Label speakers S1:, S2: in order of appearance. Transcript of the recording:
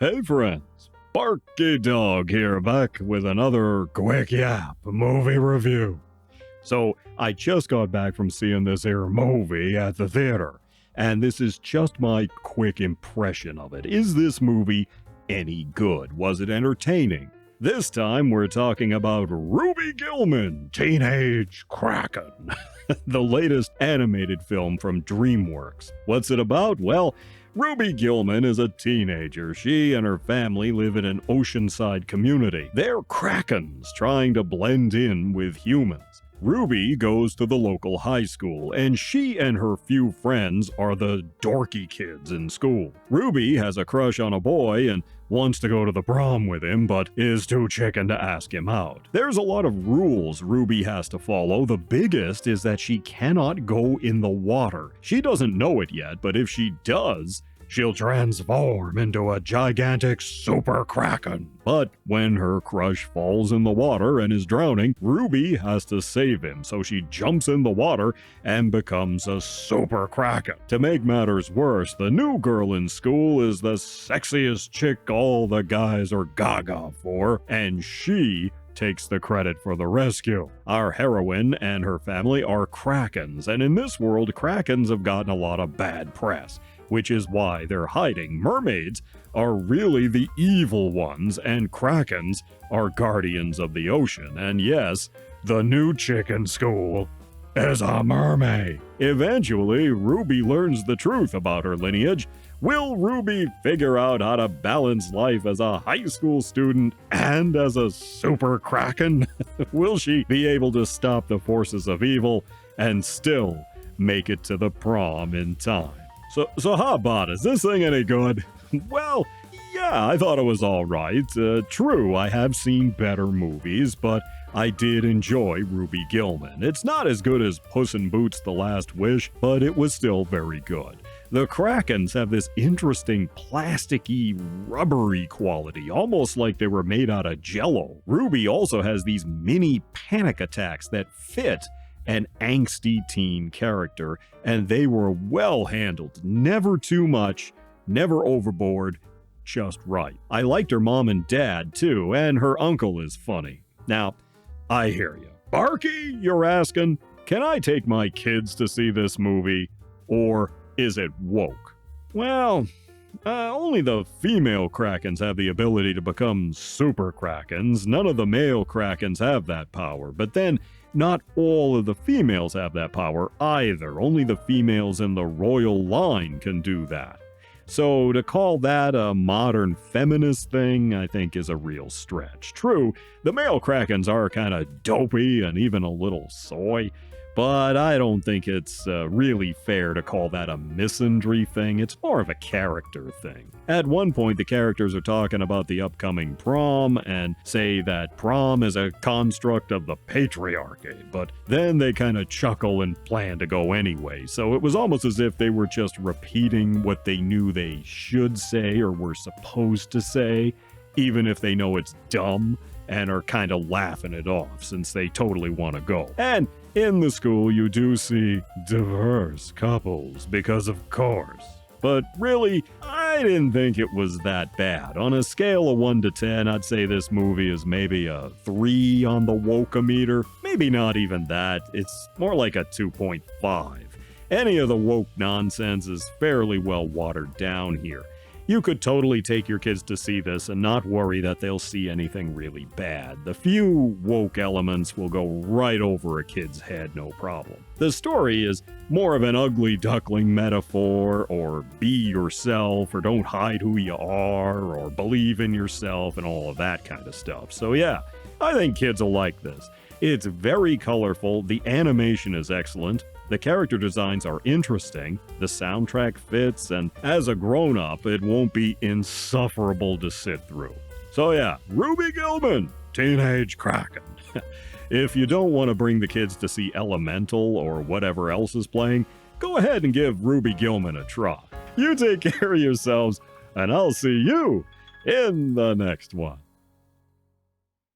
S1: Hey friends, Barkey Dog here, back with another quick yap movie review. So, I just got back from seeing this here movie at the theater, and this is just my quick impression of it. Is this movie any good? Was it entertaining? This time we're talking about Ruby Gillman, Teenage Kraken, the latest animated film from DreamWorks. What's it about? Well, Ruby Gillman is a teenager. She and her family live in an oceanside community. They're krakens trying to blend in with humans. Ruby goes to the local high school, and she and her few friends are the dorky kids in school. Ruby has a crush on a boy and wants to go to the prom with him, but is too chicken to ask him out. There's a lot of rules Ruby has to follow. The biggest is that she cannot go in the water. She doesn't know it yet, but if she does, she'll transform into a gigantic super-kraken. But when her crush falls in the water and is drowning, Ruby has to save him, so she jumps in the water and becomes a super-kraken. To make matters worse, the new girl in school is the sexiest chick all the guys are gaga for, and she takes the credit for the rescue. Our heroine and her family are krakens, and in this world, krakens have gotten a lot of bad press, which is why they're hiding. Mermaids are really the evil ones, and krakens are guardians of the ocean. And yes, the new chick in school is a mermaid. Eventually, Ruby learns the truth about her lineage. Will Ruby figure out how to balance life as a high school student and as a super kraken? Will she be able to stop the forces of evil and still make it to the prom in time? So how about it? Is this thing any good? Well, yeah, I thought it was alright. True, I have seen better movies, but I did enjoy Ruby Gillman. It's not as good as Puss in Boots: The Last Wish, but it was still very good. The krakens have this interesting plasticky, rubbery quality, almost like they were made out of jello. Ruby also has these mini panic attacks that fit an angsty teen character, and they were well handled. Never too much, never overboard, just right. I liked her mom and dad too, and her uncle is funny. Now, I hear you. Barkey, you're asking, can I take my kids to see this movie, or is it woke? Well, only the female krakens have the ability to become super krakens. None of the male krakens have that power, but then not all of the females have that power either. Only the females in the royal line can do that. So to call that a modern feminist thing, I think is a real stretch. True, the male krakens are kind of dopey and even a little soy, but I don't think it's really fair to call that a misandry thing. It's more of a character thing. At one point, the characters are talking about the upcoming prom and say that prom is a construct of the patriarchy, but then they kind of chuckle and plan to go anyway. So it was almost as if they were just repeating what they knew they should say or were supposed to say, even if they know it's dumb, and are kind of laughing it off since they totally want to go. And in the school, you do see diverse couples, because of course. But really, I didn't think it was that bad. On a scale of 1 to 10, I'd say this movie is maybe a 3 on the woke-o-meter. Maybe not even that. It's more like a 2.5. Any of the woke nonsense is fairly well watered down here. You could totally take your kids to see this and not worry that they'll see anything really bad. The few woke elements will go right over a kid's head, no problem. The story is more of an ugly duckling metaphor, or be yourself, or don't hide who you are, or believe in yourself, and all of that kind of stuff. So yeah, I think kids will like this. It's very colorful, the animation is excellent, the character designs are interesting, the soundtrack fits, and as a grown-up, it won't be insufferable to sit through. So yeah, Ruby Gillman, Teenage Kraken. If you don't want to bring the kids to see Elemental or whatever else is playing, go ahead and give Ruby Gillman a try. You take care of yourselves, and I'll see you in the next one.